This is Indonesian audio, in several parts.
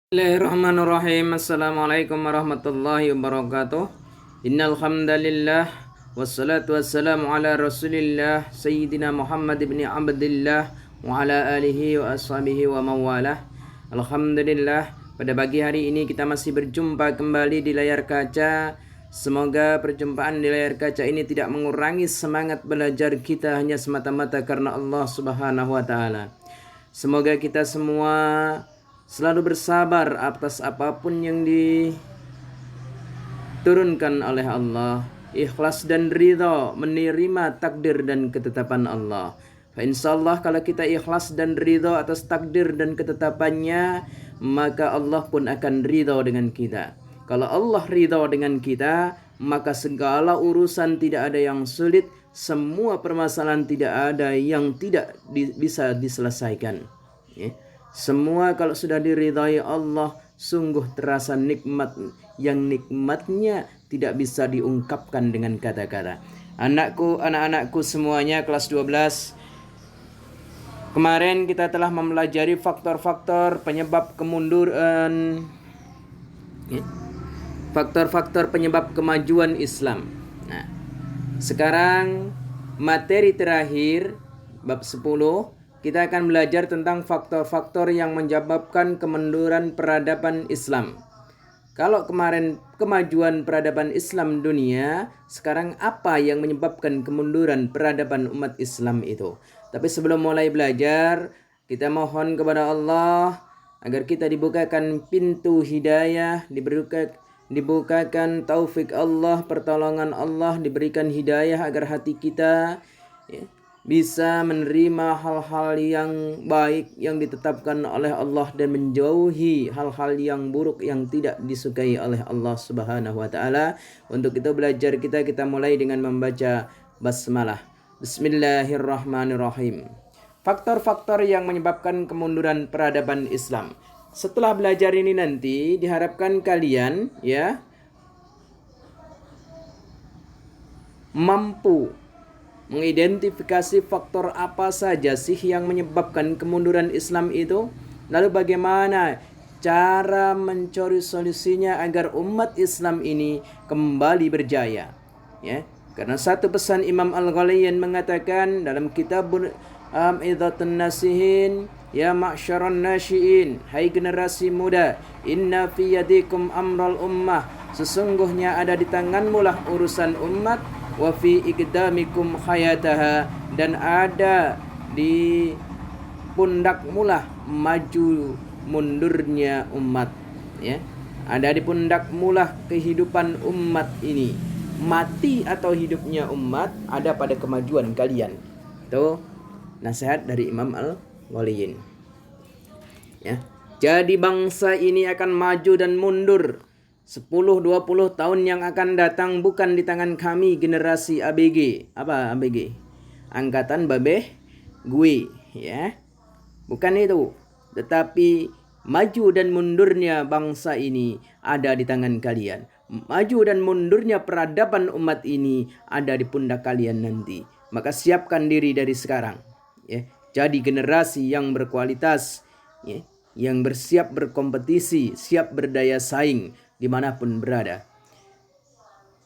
Bismillahirrahmanirrahim. Assalamualaikum warahmatullahi wabarakatuh. Innal hamdalillah wassalatu wassalamu ala Rasulillah Sayyidina Muhammad ibn Abdillah wa ala alihi wa ashabihi wa mawalah. Alhamdulillah, pada pagi hari ini kita masih berjumpa kembali di layar kaca. Semoga perjumpaan di layar kaca ini tidak mengurangi semangat belajar kita hanya semata-mata karena Allah Subhanahu wa taala. Semoga kita semua selalu bersabar atas apapun yang diturunkan oleh Allah, ikhlas dan ridha menerima takdir dan ketetapan Allah. Insyaallah kalau kita ikhlas dan ridha atas takdir dan ketetapannya, maka Allah pun akan ridha dengan kita. Kalau Allah ridha dengan kita, maka segala urusan tidak ada yang sulit, semua permasalahan tidak ada yang tidak bisa diselesaikan. Semua kalau sudah diridhai Allah, sungguh terasa nikmat yang nikmatnya tidak bisa diungkapkan dengan kata-kata. Anak-anakku semuanya kelas 12. Kemarin kita telah mempelajari faktor-faktor penyebab kemunduran, faktor-faktor penyebab kemajuan Islam. Nah, sekarang materi terakhir bab 10, kita akan belajar tentang faktor-faktor yang menyebabkan kemunduran peradaban Islam. Kalau kemarin kemajuan peradaban Islam dunia, sekarang apa yang menyebabkan kemunduran peradaban umat Islam itu? Tapi sebelum mulai belajar, kita mohon kepada Allah agar kita dibukakan pintu hidayah, dibukakan taufik Allah, pertolongan Allah, diberikan hidayah agar hati kita bisa menerima hal-hal yang baik yang ditetapkan oleh Allah dan menjauhi hal-hal yang buruk yang tidak disukai oleh Allah Subhanahu wa taala. Untuk itu belajar kita mulai dengan membaca basmalah. Bismillahirrahmanirrahim. Faktor-faktor yang menyebabkan kemunduran peradaban Islam. Setelah belajar ini nanti diharapkan kalian mampu mengidentifikasi faktor apa saja sih yang menyebabkan kemunduran Islam itu, lalu bagaimana cara mencari solusinya agar umat Islam ini kembali berjaya. Karena satu pesan Imam Al-Ghaliyin mengatakan dalam kitab Idhatun Nasihin, ya ma'syaran nasyiin, hai generasi muda, inna fi yadikum amral ummah, sesungguhnya ada di tanganmu lah urusan umat, wa fi iqdamikum hayataha, dan ada di pundakmu lah maju mundurnya umat. Ada di pundakmu lah kehidupan umat ini. Mati atau hidupnya umat ada pada kemajuan kalian. Itu nasihat dari Imam Al-Ghaliyin. Jadi bangsa ini akan maju dan mundur 10-20 tahun yang akan datang bukan di tangan kami generasi ABG. Apa ABG? Angkatan Babeh Gue, Bukan itu. Tetapi maju dan mundurnya bangsa ini ada di tangan kalian. Maju dan mundurnya peradaban umat ini ada di pundak kalian nanti. Maka siapkan diri dari sekarang. Jadi generasi yang berkualitas, yang bersiap berkompetisi, siap berdaya saing dimanapun berada.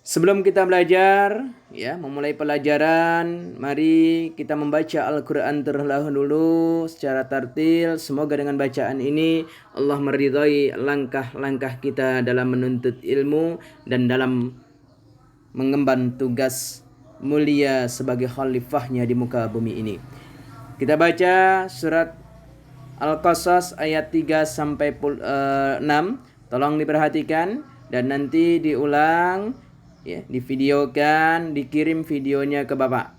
Sebelum kita belajar, memulai pelajaran, mari kita membaca Al-Quran terlebih dulu secara tartil. Semoga dengan bacaan ini Allah meridhai langkah-langkah kita dalam menuntut ilmu dan dalam mengemban tugas mulia sebagai khalifahnya di muka bumi ini. Kita baca surat Al-Qasas ayat 3-6. Tolong diperhatikan dan nanti diulang, divideokan, dikirim videonya ke Bapak.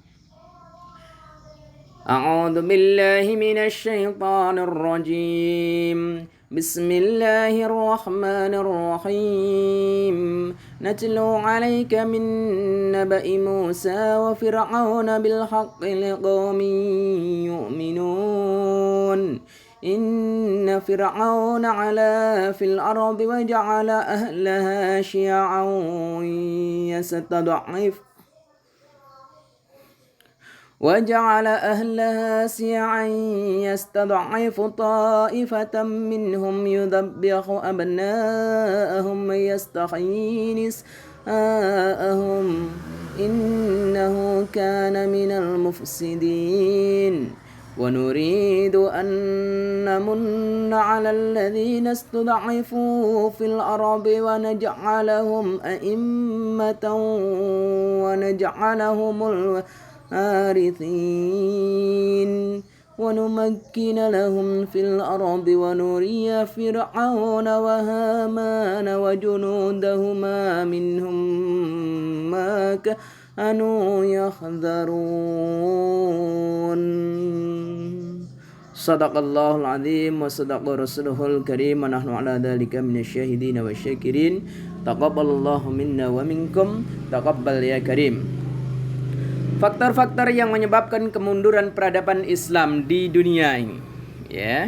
A'udzu billahi minasy syaithanir rajim. Bismillahirrahmanirrahim. Natlu 'alaika min naba'i Musa wa fir'auna bil haqqi liqaumin yu'minun. Inna fir'auna 'ala fil ardi wa ja'ala ahlaha syi'an yastad'if وجعل أهلها سيعا يستضعف طائفة منهم يذبح أبناءهم ويستحيي نساءهم إنه كان من المفسدين ونريد أن نمن على الذين استضعفوا في الأرض ونجعلهم أئمة ونجعلهم الوارثين ونمكن لهم في الأرض ونري فرعون وهامان وجنودهما منهم ما كانوا يحذرون. Sadaqallahul azim wa sadaqa rasulul karim wa nahnu ala dzalika minasyahidin wa syakirin. Taqabbalallahu minna wa minkum, taqabbal ya karim. Faktor-faktor yang menyebabkan kemunduran peradaban Islam di dunia ini, ya.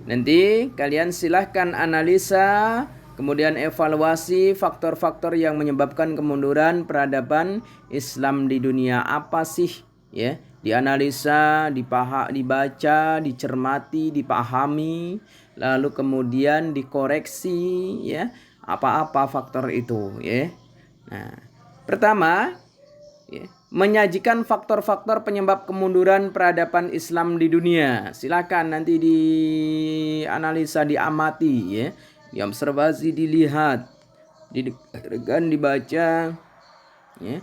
Nanti kalian silahkan analisa, kemudian evaluasi faktor-faktor yang menyebabkan kemunduran peradaban Islam di dunia apa sih, ya? Dianalisa, dibaca, dicermati, dipahami, lalu kemudian dikoreksi, ya. Apa-apa faktor itu, ya. Nah, pertama, ya, menyajikan faktor-faktor penyebab kemunduran peradaban Islam di dunia. Silakan nanti dianalisa, diamati, ya. Diobservasi, dilihat, didengarkan, dibaca, ya.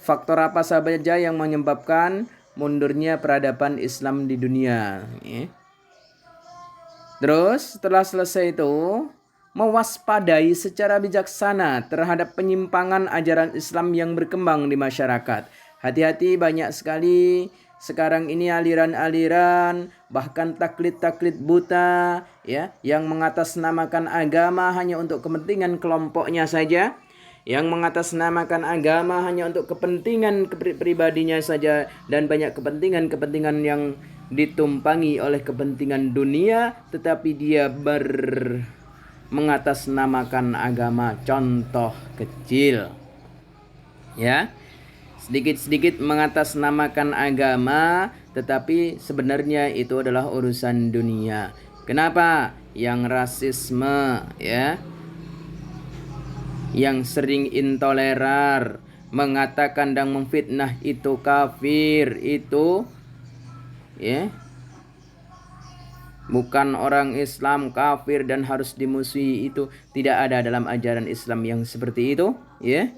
Faktor apa saja yang menyebabkan mundurnya peradaban Islam di dunia, ya. Terus setelah selesai itu, mewaspadai secara bijaksana terhadap penyimpangan ajaran Islam yang berkembang di masyarakat. Hati-hati, banyak sekali sekarang ini aliran-aliran, bahkan taklid-taklid buta, ya, yang mengatasnamakan agama hanya untuk kepentingan kelompoknya saja, yang mengatasnamakan agama hanya untuk kepentingan pribadinya saja, dan banyak kepentingan-kepentingan yang ditumpangi oleh kepentingan dunia, tetapi dia mengatasnamakan agama. Contoh kecil, ya, sedikit-sedikit mengatasnamakan agama, tetapi sebenarnya itu adalah urusan dunia. Kenapa? Yang rasisme, ya, yang sering intoleran, mengatakan dan memfitnah itu kafir, itu, ya, bukan orang Islam, kafir dan harus dimusuhi, itu tidak ada dalam ajaran Islam yang seperti itu, ya,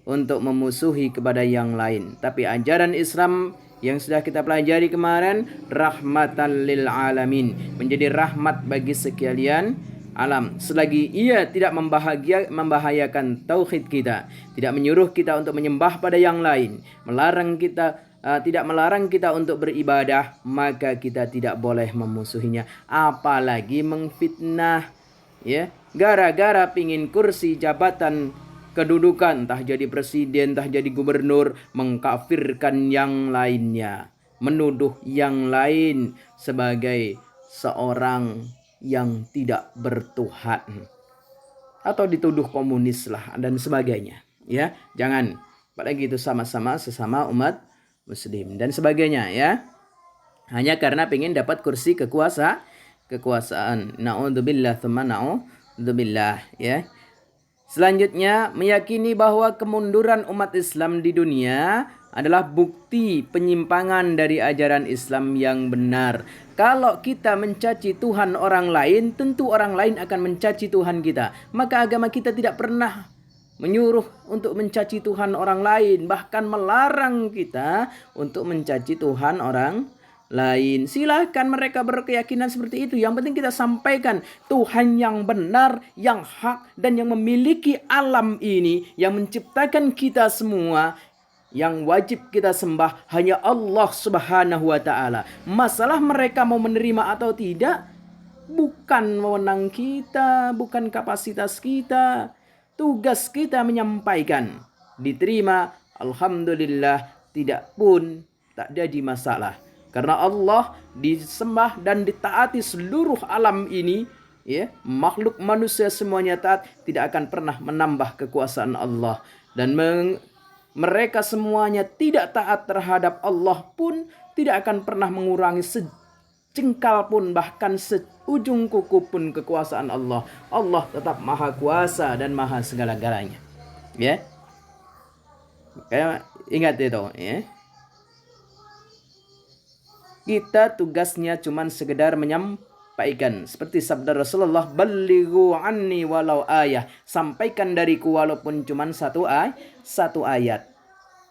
untuk memusuhi kepada yang lain. Tapi ajaran Islam yang sudah kita pelajari kemarin, rahmatan lil alamin, menjadi rahmat bagi sekalian alam. Selagi ia tidak membahayakan tauhid kita, tidak menyuruh kita untuk menyembah pada yang lain, tidak melarang kita untuk beribadah, maka kita tidak boleh memusuhinya, apalagi mengfitnah, ya, gara-gara pingin kursi jabatan kedudukan, entah jadi presiden, entah jadi gubernur, mengkafirkan yang lainnya, menuduh yang lain sebagai seorang yang tidak bertuhan, atau dituduh komunis lah dan sebagainya, ya. Jangan, apalagi itu sesama umat Muslim dan sebagainya, ya. Hanya karena pengen dapat kursi kekuasaan. Na'udzubillah tsumma na'udzubillah, ya. Selanjutnya, meyakini bahwa kemunduran umat Islam di dunia adalah bukti penyimpangan dari ajaran Islam yang benar. Kalau kita mencaci Tuhan orang lain, tentu orang lain akan mencaci Tuhan kita. Maka agama kita tidak pernah menyuruh untuk mencaci Tuhan orang lain, bahkan melarang kita untuk mencaci Tuhan orang lain. Silahkan mereka berkeyakinan seperti itu. Yang penting kita sampaikan Tuhan yang benar, yang hak, dan yang memiliki alam ini, yang menciptakan kita semua, yang wajib kita sembah hanya Allah Subhanahu wa ta'ala. Masalah mereka mau menerima atau tidak bukan wewenang kita, bukan kapasitas kita. Tugas kita menyampaikan, diterima, alhamdulillah, tidak pun tak jadi masalah. Karena Allah disembah dan ditaati seluruh alam ini, ya, makhluk manusia semuanya taat, tidak akan pernah menambah kekuasaan Allah dan mereka semuanya tidak taat terhadap Allah pun tidak akan pernah mengurangi sejengkal pun, bahkan seujung kuku pun kekuasaan Allah. Allah tetap maha kuasa dan maha segala-galanya. Ya, ingat itu. Ya, kita tugasnya cuman sekedar menyampaikan. Seperti sabda Rasulullah, "Ballighu anni walau ayah." Sampaikan dariku walaupun cuman satu ayat.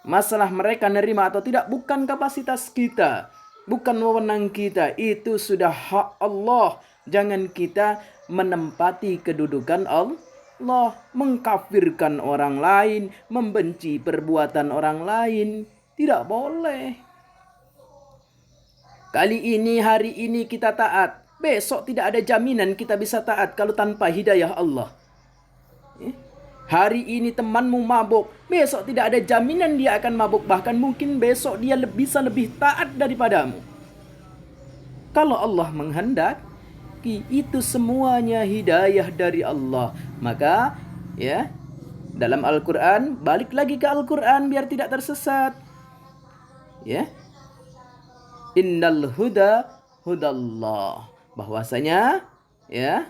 Masalah mereka nerima atau tidak bukan kapasitas kita, bukan wewenang kita. Itu sudah hak Allah. Jangan kita menempati kedudukan Allah, mengkafirkan orang lain, membenci perbuatan orang lain. Tidak boleh. Kali ini, hari ini kita taat. Besok tidak ada jaminan kita bisa taat kalau tanpa hidayah Allah. Hari ini temanmu mabuk, besok tidak ada jaminan dia akan mabuk. Bahkan mungkin besok dia bisa lebih taat daripadamu. Kalau Allah menghendaki, itu semuanya hidayah dari Allah. Maka ya, dalam Al-Quran, balik lagi ke Al-Quran biar tidak tersesat. Ya, innal huda hudallah. Bahwasanya ya,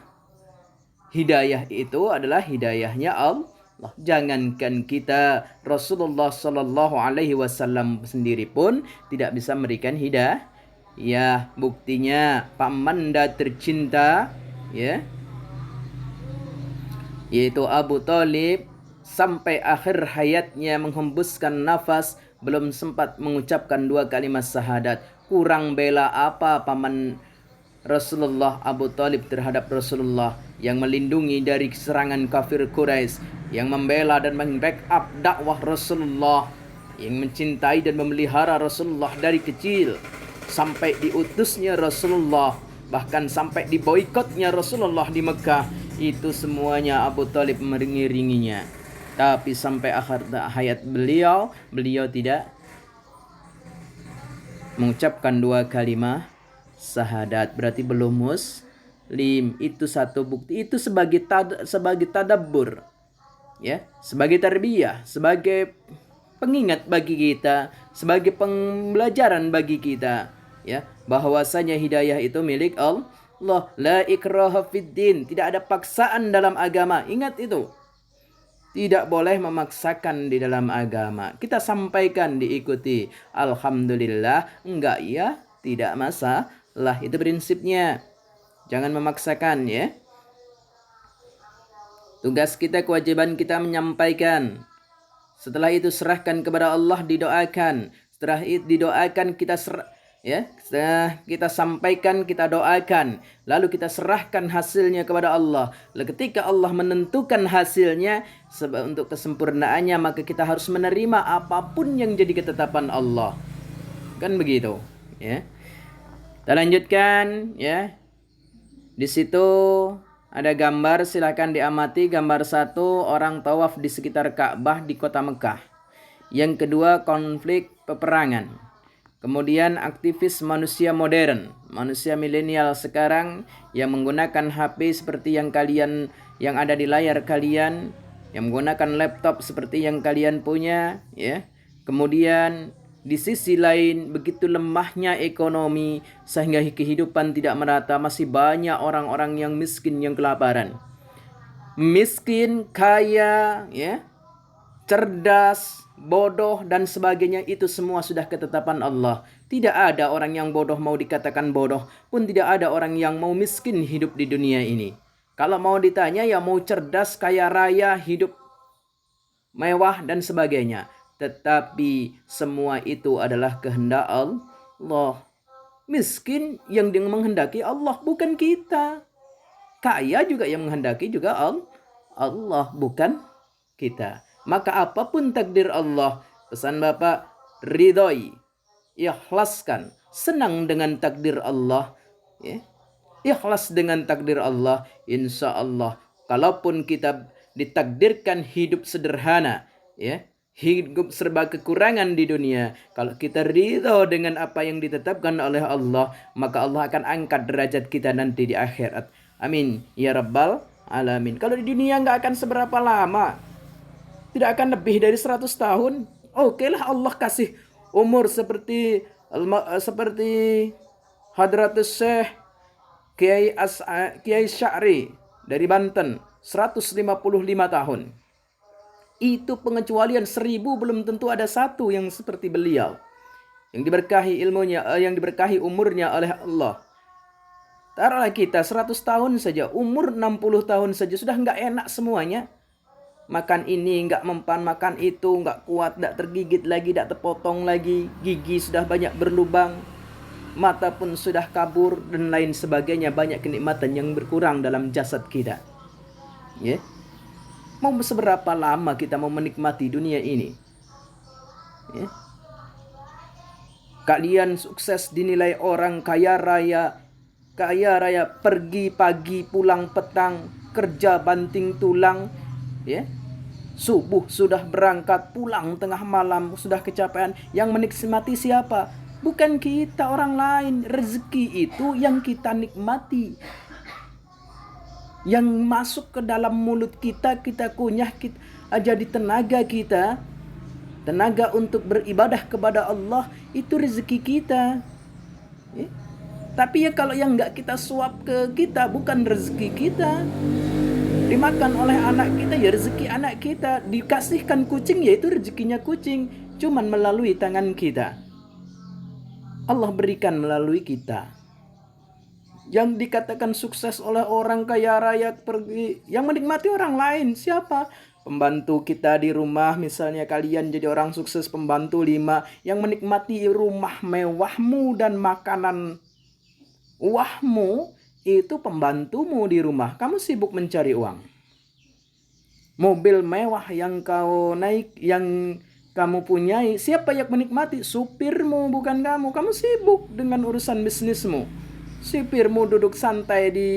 hidayah itu adalah hidayahnya Allah. Jangankan kita, Rasulullah Sallallahu Alaihi Wasallam sendiri pun tidak bisa memberikan hidayah. Ya, buktinya pamanda tercinta, ya, yaitu Abu Thalib, sampai akhir hayatnya menghembuskan nafas belum sempat mengucapkan 2 kalimat syahadat. Kurang bela apa paman Rasulullah Abu Thalib terhadap Rasulullah, yang melindungi dari serangan kafir Quraisy, yang membela dan membackup dakwah Rasulullah, yang mencintai dan memelihara Rasulullah dari kecil sampai diutusnya Rasulullah, bahkan sampai diboikotnya Rasulullah di Mekah. Itu semuanya Abu Thalib mengiringinya. Tapi sampai akhir hayat beliau tidak mengucapkan 2 kalimat syahadat, berarti belum muslim. Itu satu bukti. Itu sebagai tadabbur, ya, sebagai tarbiyah, sebagai pengingat bagi kita, sebagai pembelajaran bagi kita, ya, bahwasanya hidayah itu milik Allah. La ikraha fid din, tidak ada paksaan dalam agama. Ingat itu. Tidak boleh memaksakan di dalam agama. Kita sampaikan, diikuti. Alhamdulillah, enggak ya, tidak masalah. Itu prinsipnya. Jangan memaksakan, ya. Tugas kita, kewajiban kita menyampaikan. Setelah itu serahkan kepada Allah, didoakan. Setelah itu didoakan, setelah kita sampaikan, kita doakan. Lalu kita serahkan hasilnya kepada Allah. Lalu ketika Allah menentukan hasilnya untuk kesempurnaannya, maka kita harus menerima apapun yang jadi ketetapan Allah. Kan begitu, ya. Kita lanjutkan, ya. Di situ ada gambar, silakan diamati. Gambar 1, orang tawaf di sekitar Ka'bah di kota Mekah. Yang kedua, konflik peperangan. Kemudian aktivis manusia modern, manusia milenial sekarang yang menggunakan HP seperti yang ada di layar kalian, yang menggunakan laptop seperti yang kalian punya, ya. Kemudian di sisi lain, begitu lemahnya ekonomi sehingga kehidupan tidak merata. Masih banyak orang-orang yang miskin, yang kelaparan. Miskin, kaya, ya, cerdas, bodoh, dan sebagainya. Itu semua sudah ketetapan Allah. Tidak ada orang yang bodoh mau dikatakan bodoh, pun tidak ada orang yang mau miskin hidup di dunia ini. Kalau mau ditanya, ya mau cerdas, kaya raya, hidup mewah, dan sebagainya. Tetapi semua itu adalah kehendak Allah. Miskin yang menghendaki Allah, bukan kita. Kaya juga yang menghendaki juga Allah, bukan kita. Maka apapun takdir Allah, pesan Bapak, ridhoi, ikhlaskan, senang dengan takdir Allah, ya. Ikhlas dengan takdir Allah, insya Allah. Kalaupun kita ditakdirkan hidup sederhana, ya, hidup serba kekurangan di dunia, kalau kita ridho dengan apa yang ditetapkan oleh Allah, maka Allah akan angkat derajat kita nanti di akhirat. Amin ya rabbal alamin. Kalau di dunia nggak akan seberapa lama, tidak akan lebih dari 100 tahun. Oke lah Allah kasih umur seperti Hadratus Syekh Kiai Sya'ri dari Banten 155 tahun. Itu pengecualian 1000 belum tentu ada satu yang seperti beliau. Yang diberkahi ilmunya, yang diberkahi umurnya oleh Allah. Taruhlah kita 100 tahun saja, umur 60 tahun saja sudah nggak enak semuanya. Makan ini nggak mempan, makan itu nggak kuat, nggak tergigit lagi, nggak terpotong lagi. Gigi sudah banyak berlubang, mata pun sudah kabur dan lain sebagainya. Banyak kenikmatan yang berkurang dalam jasad kita. Ya. Mau seberapa lama kita mau menikmati dunia ini? Ya. Kalian sukses dinilai orang kaya raya, pergi pagi pulang petang, kerja banting tulang, ya. Subuh sudah berangkat, pulang tengah malam sudah kecapean. Yang menikmati siapa? Bukan kita, orang lain. Rezeki itu yang kita nikmati. Yang masuk ke dalam mulut kita, kita kunyah, jadi tenaga kita. Tenaga untuk beribadah kepada Allah, itu rezeki kita. Ya. Tapi ya kalau yang nggak kita suap ke kita, bukan rezeki kita. Dimakan oleh anak kita, ya rezeki anak kita. Dikasihkan kucing, ya itu rezekinya kucing. Cuman melalui tangan kita. Allah berikan melalui kita. Yang dikatakan sukses oleh orang kaya raya pergi, yang menikmati orang lain siapa? Pembantu kita di rumah, misalnya kalian jadi orang sukses pembantu 5, yang menikmati rumah mewahmu dan makanan wahmu itu pembantumu di rumah. Kamu sibuk mencari uang. Mobil mewah yang kau naik, yang kamu punyai, siapa yang menikmati? Supirmu, bukan kamu. Kamu sibuk dengan urusan bisnismu. Supirmu duduk santai di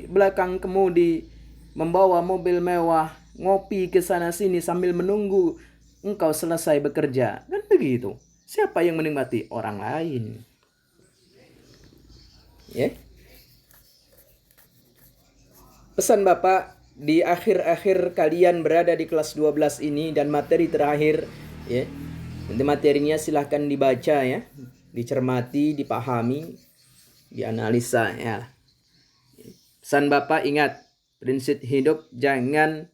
belakang kemudi, membawa mobil mewah, ngopi ke sana sini sambil menunggu engkau selesai bekerja. Kan begitu. Siapa yang menikmati? Orang lain. Ya. Pesan Bapak, di akhir-akhir kalian berada di kelas 12 ini dan materi terakhir, ya. Nanti materinya silahkan dibaca ya, dicermati, dipahami, dianalisa ya. Pesan Bapak, ingat, prinsip hidup jangan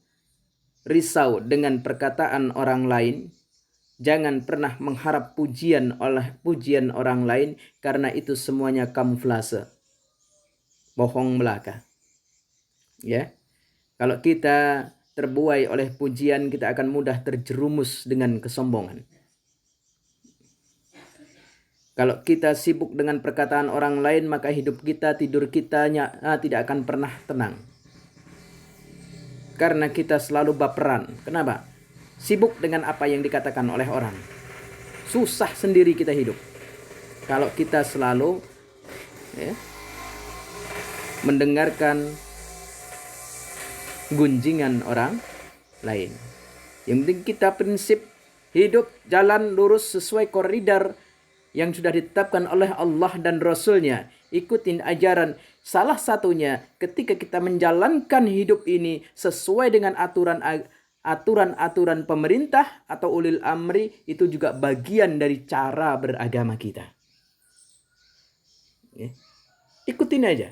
risau dengan perkataan orang lain. Jangan pernah mengharap pujian orang lain, karena itu semuanya kamuflase, bohong belaka. Ya. Kalau kita terbuai oleh pujian, kita akan mudah terjerumus dengan kesombongan. Kalau kita sibuk dengan perkataan orang lain, maka hidup kita, tidur kita tidak akan pernah tenang. Karena kita selalu baperan. Kenapa? Sibuk dengan apa yang dikatakan oleh orang. Susah sendiri kita hidup. Kalau kita selalu mendengarkan gunjingan orang lain. Yang penting kita prinsip hidup jalan lurus sesuai koridor yang sudah ditetapkan oleh Allah dan Rasul-Nya. Ikutin ajaran. Salah satunya ketika kita menjalankan hidup ini sesuai dengan aturan-aturan pemerintah atau ulil amri, itu juga bagian dari cara beragama kita. Ikutin aja.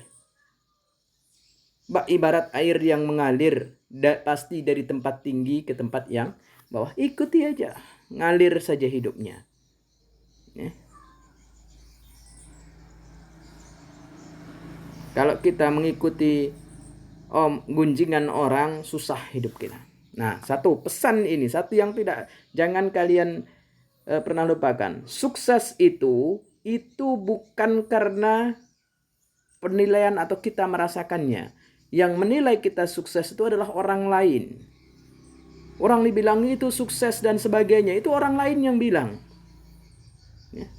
Ibarat air yang mengalir, pasti dari tempat tinggi ke tempat yang bawah. Ikuti aja, ngalir saja hidupnya. Kalau kita mengikuti gunjingan orang, susah hidup kita. Nah, satu pesan ini, satu yang jangan kalian pernah lupakan. Sukses itu bukan karena penilaian atau kita merasakannya. Yang menilai kita sukses itu adalah orang lain. Orang dibilang itu sukses dan sebagainya, itu orang lain yang bilang. Ya.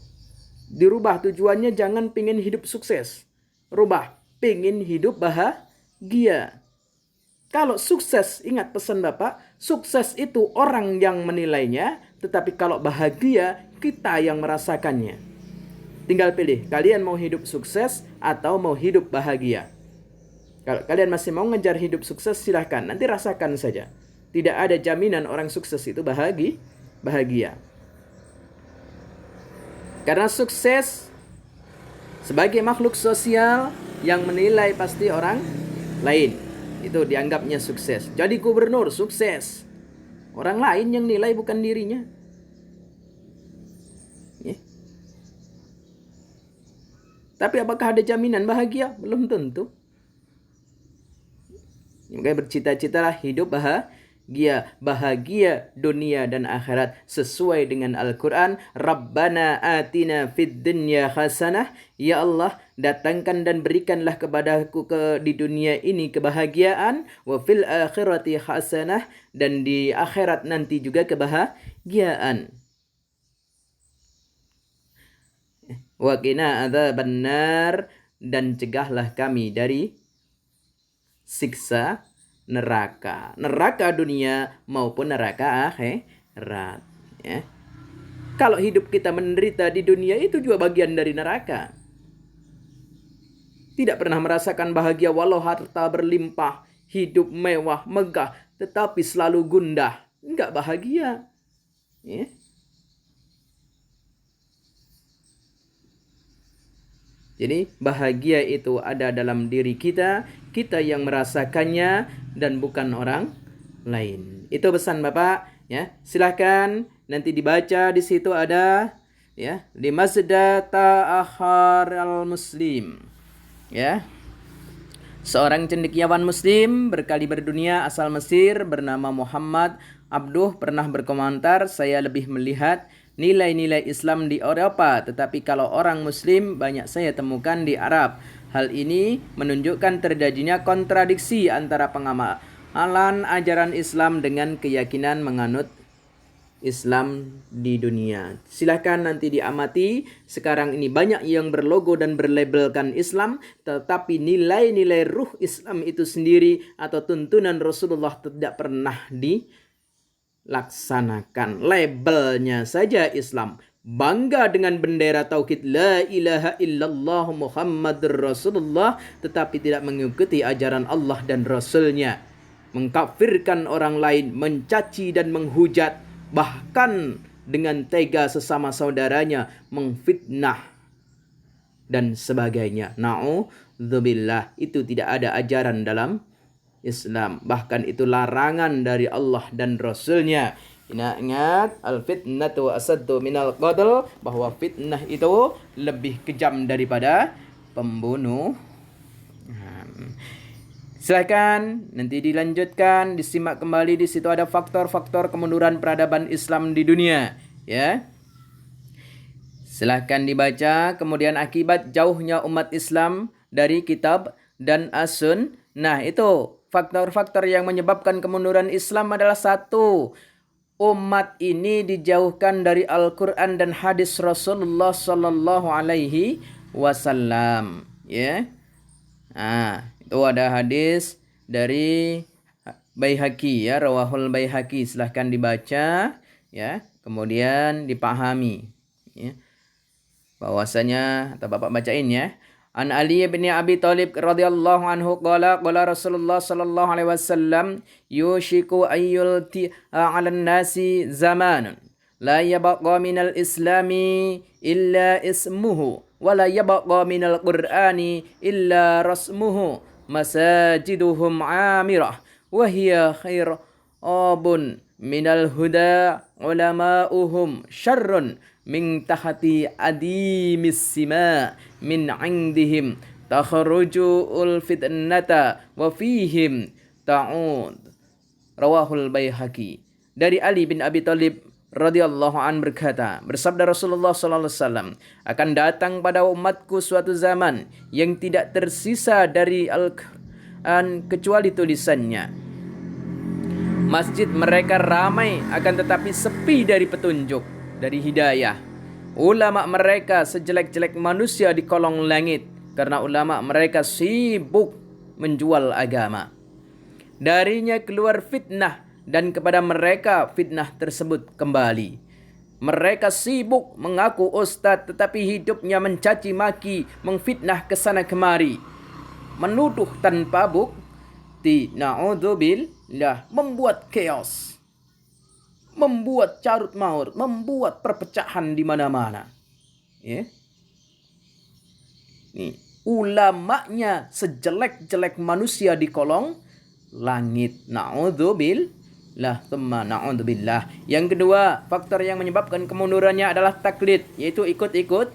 Dirubah tujuannya, jangan pingin hidup sukses. Rubah, pingin hidup bahagia. Kalau sukses, ingat pesan Bapak, sukses itu orang yang menilainya, tetapi kalau bahagia, kita yang merasakannya. Tinggal pilih, kalian mau hidup sukses atau mau hidup bahagia. Kalau kalian masih mau ngejar hidup sukses, silahkan, nanti rasakan saja. Tidak ada jaminan orang sukses itu bahagia. Karena sukses sebagai makhluk sosial yang menilai pasti orang lain. Itu dianggapnya sukses. Jadi gubernur sukses. Orang lain yang nilai bukan dirinya. Ya. Tapi apakah ada jaminan bahagia? Belum tentu. Makanya bercita-citalah hidup bahagia dunia dan akhirat sesuai dengan Al-Quran. Rabbana atina fid dunya hasanah. Ya Allah, datangkan dan berikanlah kepadaku di dunia ini kebahagiaan. Wa fil akhirati hasanah. Dan di akhirat nanti juga kebahagiaan. Wa qina adzabannar. Dan cegahlah kami dari siksa neraka dunia maupun neraka akhirat. Ya. Kalau hidup kita menderita di dunia, itu juga bagian dari neraka. Tidak pernah merasakan bahagia walau harta berlimpah, hidup mewah, megah, tetapi selalu gundah, enggak bahagia. Ya. Jadi bahagia itu ada dalam diri kita yang merasakannya dan bukan orang lain. Itu pesan Bapak, ya. Silahkan nanti dibaca, di situ ada ya, Limasda ta'akhar al-muslim. Ya. Seorang cendekiawan muslim berkali berdunia asal Mesir bernama Muhammad Abduh pernah berkomentar, saya lebih melihat nilai-nilai Islam di Eropa, tetapi kalau orang Muslim banyak saya temukan di Arab. Hal ini menunjukkan terjadinya kontradiksi antara pengamalan ajaran Islam dengan keyakinan menganut Islam di dunia. Silahkan nanti diamati. Sekarang ini banyak yang berlogo dan berlabelkan Islam, tetapi nilai-nilai ruh Islam itu sendiri atau tuntunan Rasulullah tidak pernah dilaksanakan. Labelnya saja Islam. Bangga dengan bendera tauhid la ilaha illallah Muhammadur Rasulullah, tetapi tidak mengikuti ajaran Allah dan Rasulnya. Mengkafirkan orang lain, mencaci dan menghujat, bahkan dengan tega sesama saudaranya, mengfitnah dan sebagainya. Na'udzubillah, itu tidak ada ajaran dalam Islam. Bahkan itu larangan dari Allah dan Rasulnya. Ingat, al-fitnatu asaddu minal qatl, bahwa fitnah itu lebih kejam daripada pembunuh. Silakan nanti dilanjutkan, disimak kembali. Di situ ada faktor-faktor kemunduran peradaban Islam di dunia, ya. Silahkan dibaca. Kemudian akibat jauhnya umat Islam dari kitab dan as-sunnah. Nah, itu faktor-faktor yang menyebabkan kemunduran Islam adalah satu, umat ini dijauhkan dari Al-Quran dan hadis Rasulullah Sallallahu Alaihi Wasallam. Ya, nah, itu ada hadis dari Baihaqi, ya, Rawahul Baihaqi. Silahkan dibaca, ya, kemudian dipahami, ya, bahwasanya, atau Bapak bacain ya. An Ali bin Abi Thalib radhiyallahu anhu qala Rasulullah sallallahu alaihi wasallam yushiku ayyul 'alan nasi zamanun la yabqa minal islami illa ismuhu wa la yabqa minal qur'ani illa rasmuhu masajiduhum 'amirah wa hiya khairun minal huda ulama'uhum syarrun min tahti adimis sima min indihim takhruju'ul fitnata wa fihim ta'ud. Rawahul Baihaqi. Dari Ali bin Abi Thalib radhiyallahu an berkata, bersabda Rasulullah sallallahu alaihi wasallam, akan datang pada umatku suatu zaman yang tidak tersisa dari Al-Quran kecuali tulisannya. Masjid mereka ramai akan tetapi sepi dari petunjuk, dari hidayah. Ulama mereka sejelek-jelek manusia di kolong langit, karena ulama mereka sibuk menjual agama. Darinya keluar fitnah, dan kepada mereka fitnah tersebut kembali. Mereka sibuk mengaku ustadz, tetapi hidupnya mencaci maki, mengfitnah kesana kemari, menuduh tanpa bukti. Na'udzubillah, membuat chaos, membuat carut maut, membuat perpecahan di mana-mana. Ya. Nih, ulamanya sejelek-jelek manusia di kolong langit. Na'udzubillah, thumma na'udzubillah. Yang kedua, faktor yang menyebabkan kemundurannya adalah taklid, yaitu ikut-ikutan.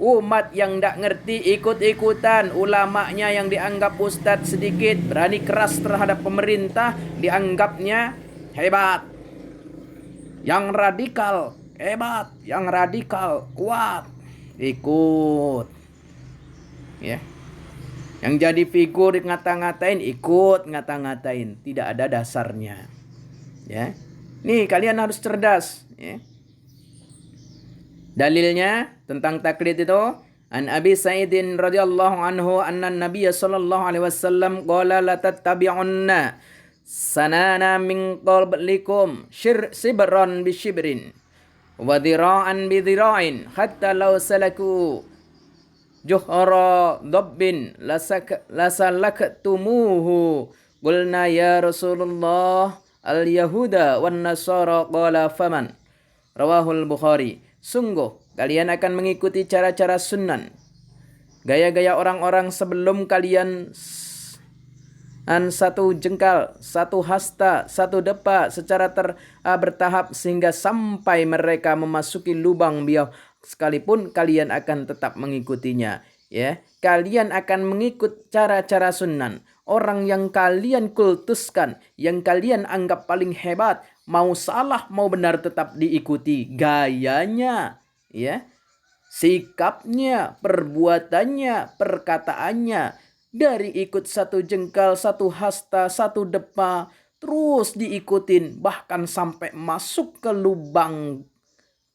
Umat yang tidak ngerti ikut-ikutan. Ulamanya yang dianggap ustadz sedikit, berani keras terhadap pemerintah, dianggapnya hebat. Yang radikal hebat, yang radikal kuat, ikut. Ya. Yang jadi figur ngata-ngatain, ikut ngata-ngatain, tidak ada dasarnya. Ya. Nih kalian harus cerdas, ya. Dalilnya tentang taklid itu, an Abi Sa'idin radhiyallahu anhu anna Nabiy sallallahu alaihi wasallam qala la tattabi'unna sanana min qablikum shibran bi shibrin wa dhira'an bi dhira'in hatta law salaku juhra dabbin lasalaktumuhu. Qulna ya Rasulullah al yahuda wan nasara, qala faman. Rawahul Bukhari. Sungguh kalian akan mengikuti cara-cara sunan, gaya-gaya orang-orang sebelum kalian, satu jengkal, satu hasta, satu depa, secara bertahap sehingga sampai mereka memasuki lubang biau, sekalipun kalian akan tetap mengikutinya. Ya, kalian akan mengikut cara-cara sunan, orang yang kalian kultuskan, yang kalian anggap paling hebat. Mau salah mau benar tetap diikuti gayanya, ya, sikapnya, perbuatannya, perkataannya. Dari ikut satu jengkal, satu hasta, satu depa, terus diikutin, bahkan sampai masuk ke lubang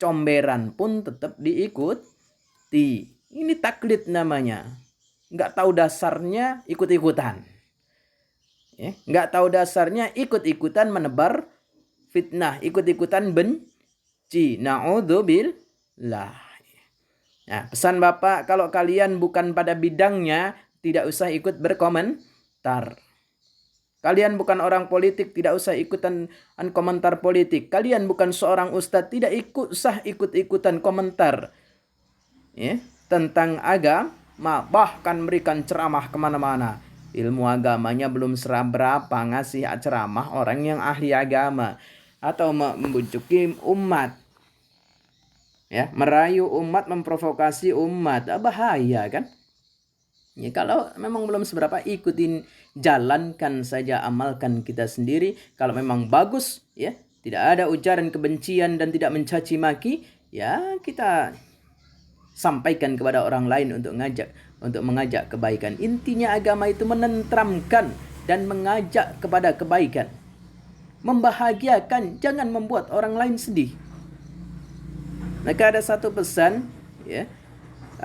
comberan pun tetap diikuti. Ini taklid namanya. Nggak tahu dasarnya, ikut-ikutan. Ya, nggak tahu dasarnya, ikut-ikutan menebar fitnah, ikut-ikutan benci. Na'udzubillah. Nah, pesan Bapak, kalau kalian bukan pada bidangnya, tidak usah ikut berkomentar. Kalian bukan orang politik, tidak usah ikutan komentar politik. Kalian bukan seorang ustadz, tidak usah ikut-ikutan komentar, ya, tentang agama, bahkan memberikan ceramah kemana-mana. Ilmu agamanya belum berapa, ngasih ceramah orang yang ahli agama. Atau membujuki umat, ya, merayu umat, memprovokasi umat, bahaya kan? Ya, kalau memang belum seberapa, ikutin, jalankan saja, amalkan kita sendiri. Kalau memang bagus, ya, tidak ada ujaran kebencian dan tidak mencaci maki, ya kita sampaikan kepada orang lain untuk mengajak kebaikan. Intinya agama itu menenteramkan dan mengajak kepada kebaikan, membahagiakan, jangan membuat orang lain sedih. Maka ada satu pesan, ya,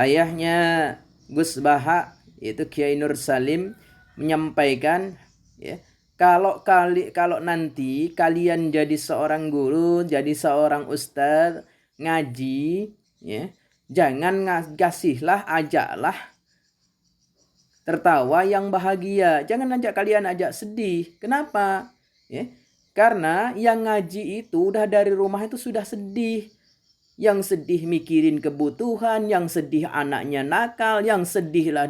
ayahnya Gus Baha, yaitu Kiai Nur Salim, menyampaikan, ya, kalau nanti kalian jadi seorang guru, jadi seorang ustadz, ngaji, ya, jangan ajaklah tertawa yang bahagia, jangan kalian ajak sedih. Kenapa? Ya, karena yang ngaji itu udah dari rumah itu sudah sedih. Yang sedih mikirin kebutuhan, yang sedih anaknya nakal, yang sedihlah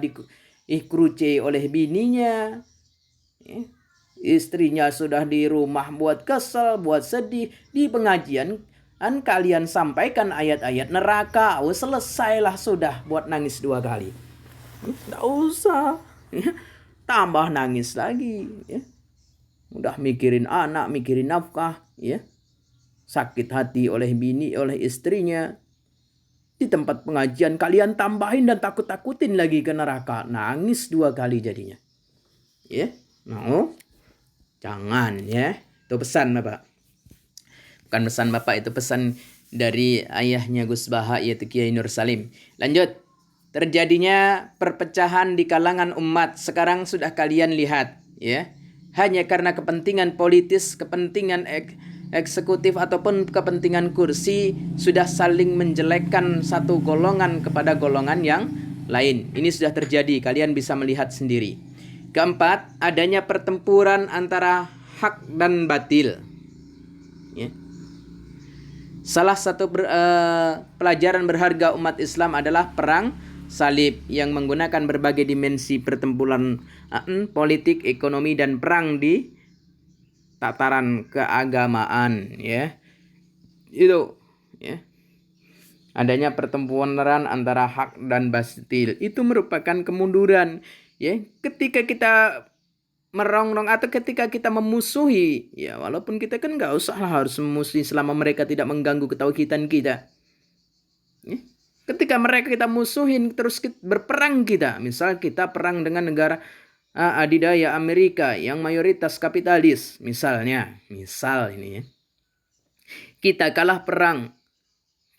dikruce oleh bininya. Ya. Istrinya sudah di rumah buat kesel, buat sedih. Di pengajian kalian sampaikan ayat-ayat neraka, selesailah sudah, buat nangis 2 kali. Nggak usah, ya, tambah nangis lagi, ya. Udah mikirin anak, mikirin nafkah, ya. Sakit hati oleh bini, oleh istrinya. Di tempat pengajian kalian tambahin dan takut-takutin lagi ke neraka. Nangis 2 kali jadinya. Ya, mau? Jangan, ya. Itu pesan Bapak. Bukan pesan Bapak, itu pesan dari ayahnya Gus Baha, yaitu Kiai Nur Salim. Lanjut. Terjadinya perpecahan di kalangan umat. Sekarang sudah kalian lihat, ya. Hanya karena kepentingan politis, kepentingan eksekutif ataupun kepentingan kursi, sudah saling menjelekkan satu golongan kepada golongan yang lain. Ini sudah terjadi, kalian bisa melihat sendiri. Keempat, adanya pertempuran antara hak dan batil. Ya. Salah satu pelajaran berharga umat Islam adalah perang salib yang menggunakan berbagai dimensi pertempuran politik, ekonomi, dan perang di tataran keagamaan, ya. Itu, ya. Adanya pertempuran antara hak dan batil itu merupakan kemunduran, ya. Ketika kita merongrong atau ketika kita memusuhi, ya walaupun kita kan nggak usah lah harus memusuhi selama mereka tidak mengganggu ketauhidan kita, ya. Ketika mereka kita musuhin terus berperang kita, misal kita perang dengan negara adidaya Amerika yang mayoritas kapitalis, misal ini, ya. Kita kalah perang,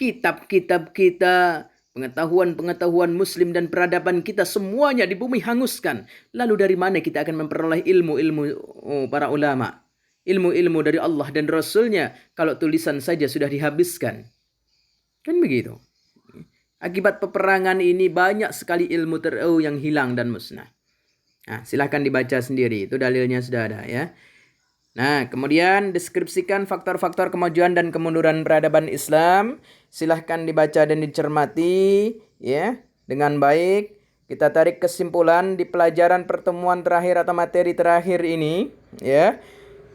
kitab-kitab kita, pengetahuan muslim dan peradaban kita semuanya di bumi hanguskan. Lalu dari mana kita akan memperoleh ilmu-ilmu para ulama? Ilmu-ilmu dari Allah dan Rasulnya kalau tulisan saja sudah dihabiskan. Kan begitu. Akibat peperangan ini banyak sekali ilmu yang hilang dan musnah. Nah, silahkan dibaca sendiri. Itu dalilnya sudah ada, ya. Nah, kemudian deskripsikan faktor-faktor kemajuan dan kemunduran peradaban Islam. Silahkan dibaca dan dicermati, ya, dengan baik. Kita tarik kesimpulan di pelajaran pertemuan terakhir atau materi terakhir ini, ya.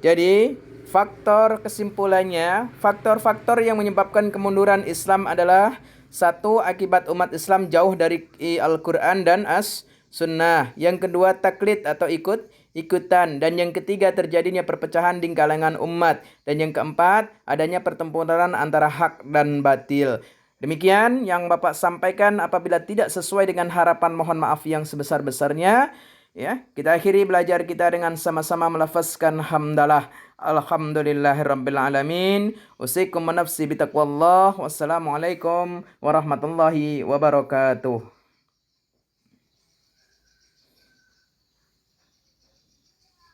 Jadi, kesimpulannya, faktor-faktor yang menyebabkan kemunduran Islam adalah: 1. Akibat umat Islam jauh dari Al-Quran dan As-Sunnah. Yang kedua, taklid atau ikutan. Dan yang ketiga, terjadinya perpecahan di kalangan umat. Dan yang keempat, adanya pertempuran antara hak dan batil. Demikian yang Bapak sampaikan. Apabila tidak sesuai dengan harapan, mohon maaf yang sebesar-besarnya. Ya, kita akhiri belajar kita dengan sama-sama melafazkan hamdalah. Alhamdulillahirabbil alamin. Usikum wa nafsi bitaqwallah. Wassalamualaikum warahmatullahi wabarakatuh.